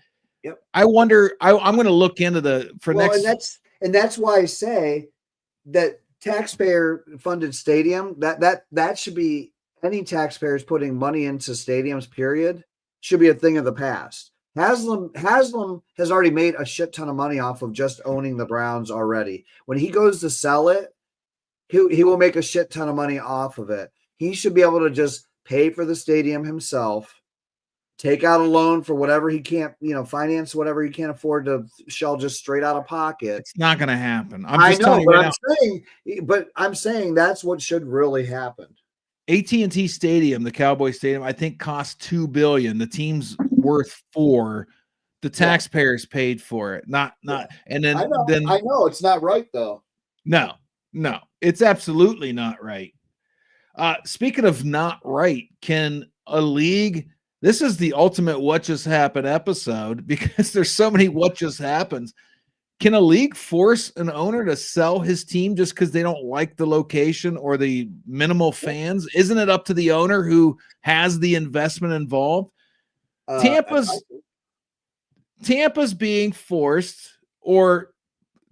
Yep. I wonder, I'm going to look into and that's why I say that taxpayer funded stadium, that should be any taxpayers putting money into stadiums, period, should be a thing of the past. Haslam has already made a shit ton of money off of just owning the Browns already. When he goes to sell it, he will make a shit ton of money off of it. He should be able to just pay for the stadium himself, take out a loan for whatever he can't, finance whatever he can't afford to shell just straight out of pocket. It's not going to happen. I'm saying that's what should really happen. AT&T Stadium, the Cowboy Stadium, I think cost $2 billion. The team's worth $4 billion. The taxpayers paid for it. And then I know it's not right though. No, it's absolutely not right. Speaking of not right, can a league? This is the ultimate what just happened episode because there's so many what just happens. Can a league force an owner to sell his team just because they don't like the location or the minimal fans? Isn't it up to the owner who has the investment involved? Tampa's being forced, or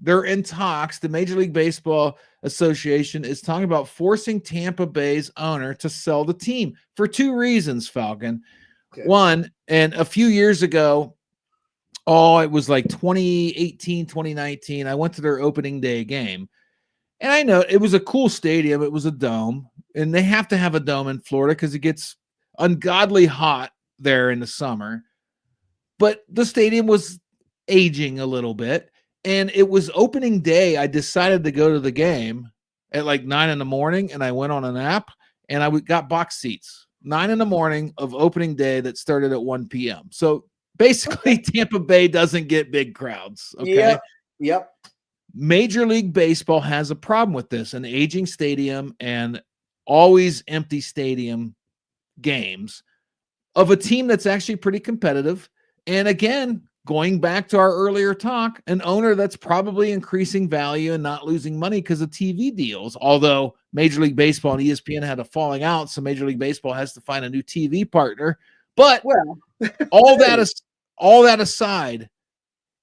they're in talks. The Major League Baseball Association is talking about forcing Tampa Bay's owner to sell the team for two reasons, Falcon. Okay. One, and a few years ago, it was like 2018, 2019, I went to their opening day game. And I know it was a cool stadium. It was a dome, and they have to have a dome in Florida because it gets ungodly hot there in the summer. But the stadium was aging a little bit, and it was opening day. I decided to go to the game at like 9 a.m, and I went on an app, and I got box seats 9 a.m. of opening day that started at 1 p.m. So basically, Tampa Bay doesn't get big crowds. Okay. Yep. Major League Baseball has a problem with this, an aging stadium and always empty stadium games of a team that's actually pretty competitive. And again, going back to our earlier talk, an owner that's probably increasing value and not losing money because of TV deals. Although Major League Baseball and ESPN had a falling out, so Major League Baseball has to find a new TV partner. But all that aside,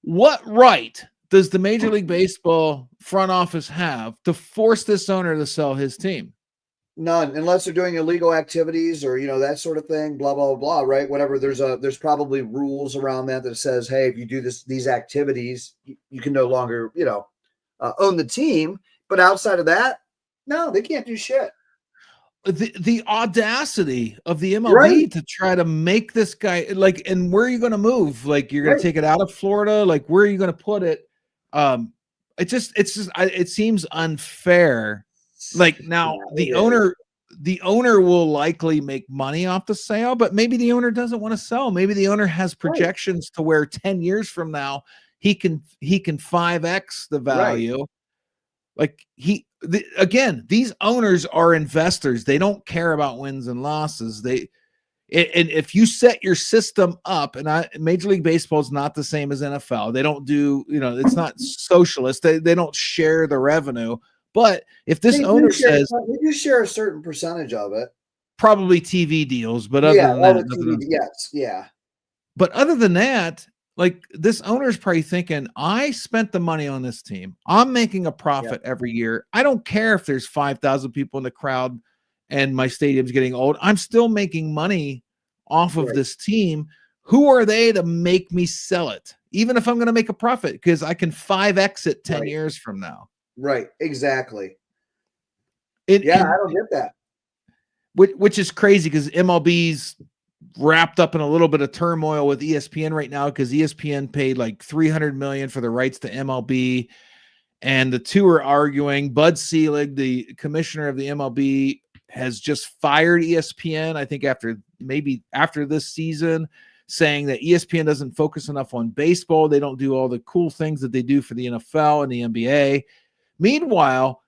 what right does the Major League Baseball front office have to force this owner to sell his team? None, unless they're doing illegal activities or, that sort of thing, blah, blah, blah, right? Whatever. There's probably rules around that says, hey, if you do these activities, you can no longer, own the team. But outside of that, no, they can't do shit. The audacity of the MLB to try to make this guy and where are you going to move? Like, you're going to take it out of Florida? Like, where are you going to put it? It seems unfair. Like, now the owner will likely make money off the sale, but maybe the owner doesn't want to sell. Maybe the owner has projections to where 10 years from now he can 5x the value. Like, again, these owners are investors. They don't care about wins and losses. And if you set your system up, and Major League Baseball is not the same as NFL. They don't do, it's not socialist. They don't share the revenue. But if this owner says they do share a certain percentage of it, probably TV deals, but other than that, yes. But other than that, like, this owner is probably thinking, I spent the money on this team. I'm making a profit every year. I don't care if there's 5,000 people in the crowd and my stadium's getting old. I'm still making money off of this team. Who are they to make me sell it? Even if I'm going to make a profit, because I can 5x it 10 years from now. Right. Exactly. I don't get that. Which is crazy, because MLB's wrapped up in a little bit of turmoil with ESPN right now, because ESPN paid like $300 million for the rights to MLB, and the two are arguing. Bud Selig, the commissioner of the MLB, has just fired ESPN, I think after this season, saying that ESPN doesn't focus enough on baseball. They don't do all the cool things that they do for the NFL and the NBA. Meanwhile,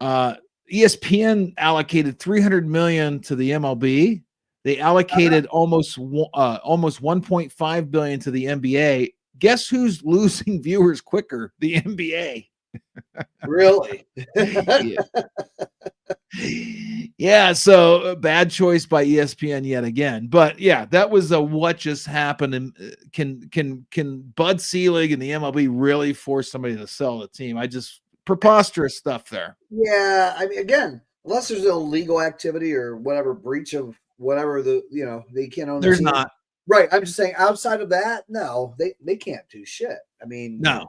ESPN allocated $300 million to the MLB. They allocated almost $1.5 billion to the NBA. Guess who's losing viewers quicker? The NBA. Really? Yeah. So a bad choice by ESPN yet again. But yeah, that was what just happened. And can Bud Selig and the MLB really force somebody to sell the team? Preposterous stuff there. Yeah, I mean, again, unless there's a legal activity or whatever, breach of whatever they can't own. There's not. Right. I'm just saying, outside of that, no, they can't do shit. I mean, no,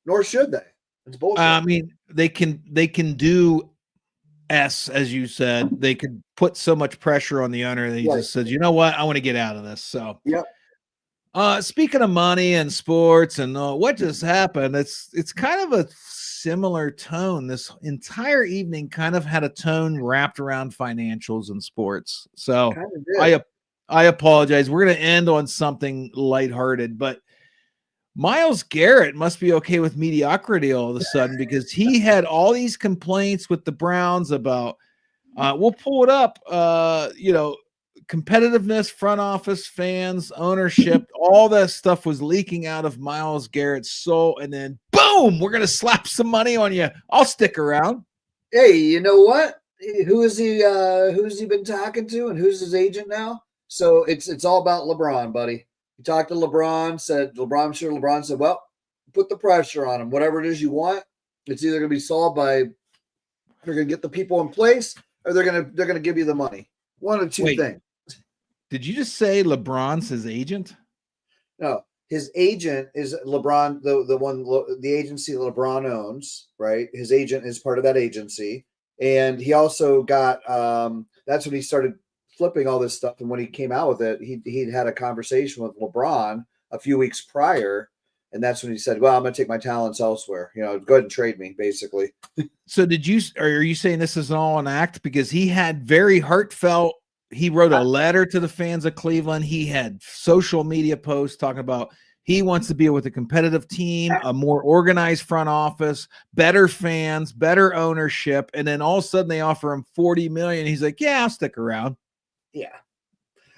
nor should they. It's bullshit. I mean, they can do as you said. They could put so much pressure on the owner that he just says, you know what, I want to get out of this. So speaking of money and sports and what just happened, it's kind of a similar tone. This entire evening kind of had a tone wrapped around financials and sports. So I apologize. We're going to end on something lighthearted, but Myles Garrett must be okay with mediocrity all of a sudden, because he had all these complaints with the Browns about, we'll pull it up, competitiveness, front office, fans, ownership, all that stuff was leaking out of Myles Garrett's soul. And then boom, we're going to slap some money on you. I'll stick around. Hey, you know what? Who's he been talking to, and who's his agent now? So it's all about LeBron, buddy. He talked to LeBron, LeBron said, well, put the pressure on them. Whatever it is you want, it's either going to be solved by they're going to get the people in place, or they're going to give you the money. One of two things. Did you just say LeBron's his agent? No, his agent is LeBron, the agency LeBron owns, right? His agent is part of that agency. And he also got that's when he started flipping all this stuff. And when he came out with it, he'd had a conversation with LeBron a few weeks prior. And that's when he said, well, I'm going to take my talents elsewhere. Go ahead and trade me, basically. So are you saying this is all an act? Because he had very heartfelt, he wrote a letter to the fans of Cleveland. He had social media posts talking about he wants to be with a competitive team, a more organized front office, better fans, better ownership. And then all of a sudden they offer him $40 million. He's like, yeah, I'll stick around. Yeah.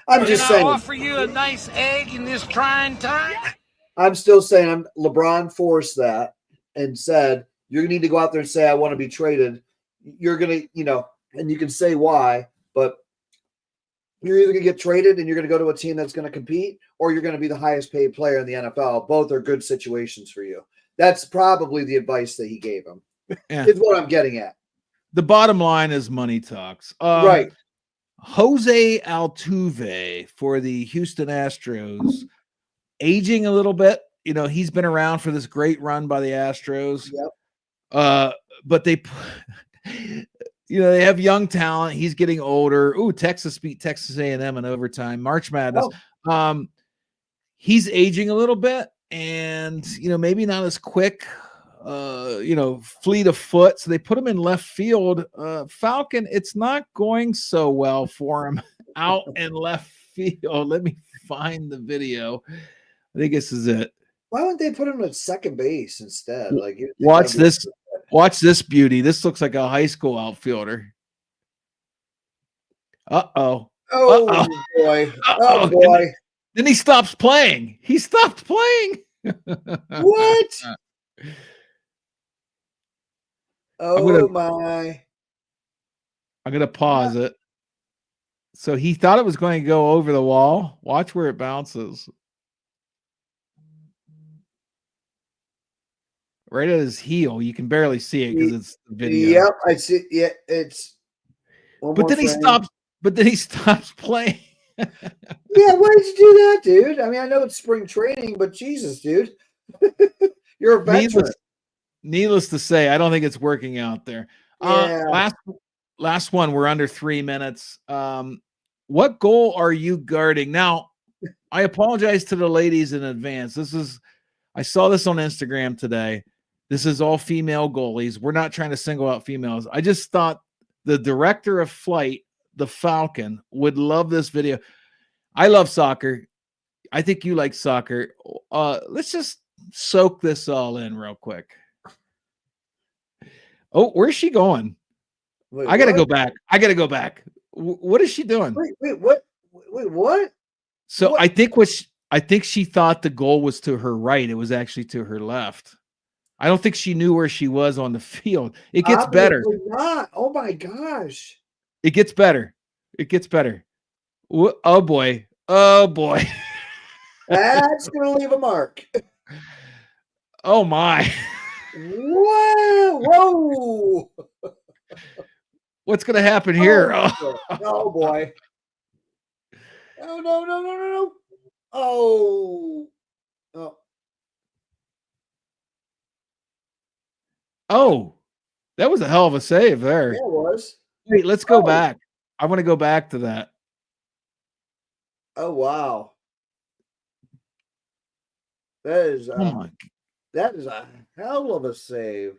I'm just saying. Offer you a nice egg in this trying time. I'm still saying LeBron forced that and said, you need to go out there and say, I want to be traded. You're going to, and you can say why, but you're either going to get traded and you're going to go to a team that's going to compete, or you're going to be the highest paid player in the NFL. Both are good situations for you. That's probably the advice that he gave him. Yeah. Is what I'm getting at. The bottom line is money talks. Right. Jose Altuve for the Houston Astros, aging a little bit. He's been around for this great run by the Astros. Yep. But they have young talent. He's getting older. Ooh, Texas beat Texas A&M in overtime. March Madness. Oh. He's aging a little bit, and maybe not as quick. Fleet of foot. So they put him in left field. Falcon, it's not going so well for him out in left field. Let me find the video. I think this is it. Why wouldn't they put him at second base instead? Watch this. Watch this beauty. This looks like a high school outfielder. Uh-oh. Oh, boy. Oh, boy. Then he stops playing. He stopped playing. What? Oh, my. I'm going to pause it. So he thought it was going to go over the wall. Watch where it bounces. Right at his heel. You can barely see it because it's the video. Yep, I see. Yeah, it's. But then he stops. But then he stops playing. Yeah, why did you do that, dude? I mean, I know it's spring training, but Jesus, dude, you're a veteran. Needless to say, I don't think it's working out there. Yeah. Last one. We're under 3 minutes. What goal are you guarding? Now, I apologize to the ladies in advance. I saw this on Instagram today. This is all female goalies. We're not trying to single out females. I just thought the director of flight, the Falcon, would love this video. I love soccer. I think you like soccer. Let's just soak this all in real quick. Oh, where's she going? Wait, I got to go back. What is she doing? Wait, what? Wait, what? So what? I think she thought the goal was to her right. It was actually to her left. I don't think she knew where she was on the field. It gets better. Not. Oh my gosh. It gets better. Oh boy. Oh boy. That's going to leave a mark. Oh my. Whoa. What's going to happen here? Oh boy. Oh, no. Oh, that was a hell of a save there. Yeah, it was. Wait, let's go back. I want to go back to that. Oh, wow. That is a hell of a save.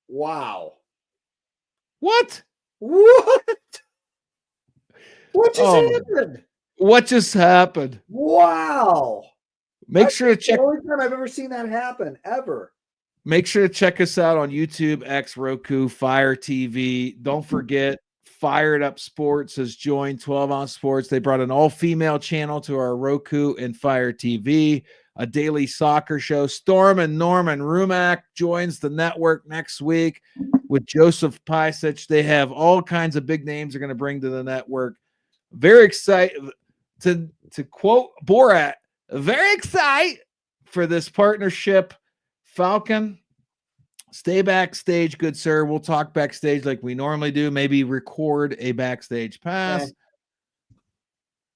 Wow. What? What just happened? What just happened? Wow. That's the only time I've ever seen that happen, ever. Make sure to check us out on YouTube, X, Roku, Fire TV. Don't forget, Fired Up Sports has joined 12 Ounce Sports. They brought an all-female channel to our Roku and Fire TV, a daily soccer show. Storm and Norman Rumack joins the network next week with Joseph Pisich. They have all kinds of big names they're going to bring to the network. Very excited to quote Borat, very excited for this partnership. Falcon, stay backstage, good sir. We'll talk backstage like we normally do. Maybe record a backstage pass. Okay.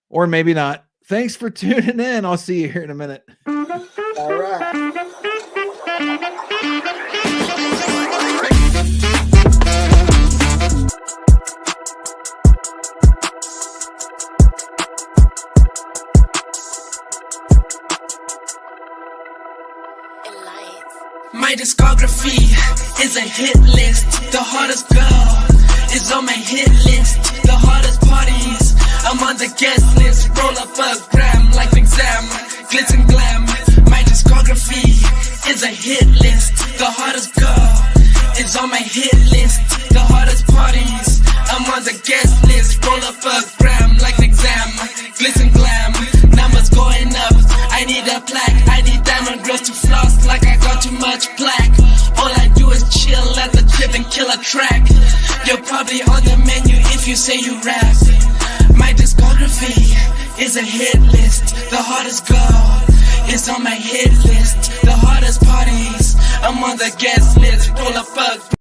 Or maybe not. Thanks for tuning in. I'll see you here in a minute. All right. My discography is a hit list. The hottest girl is on my hit list. The hottest parties, I'm on the guest list. Roll up a gram like an exam, glitz and glam. My discography is a hit list. The hottest girl is on my hit list. The hottest parties, I'm on the guest list. Roll up a gram like an exam, glitz and glam. Numbers going up, I need a plaque. I need diamond girls to floss like I got too much plaque. All I do is chill at the crib and kill a track. You're probably on the menu if you say you rap. My discography is a hit list. The hottest girl is on my hit list. The hottest parties, I'm on the guest list. Roll up a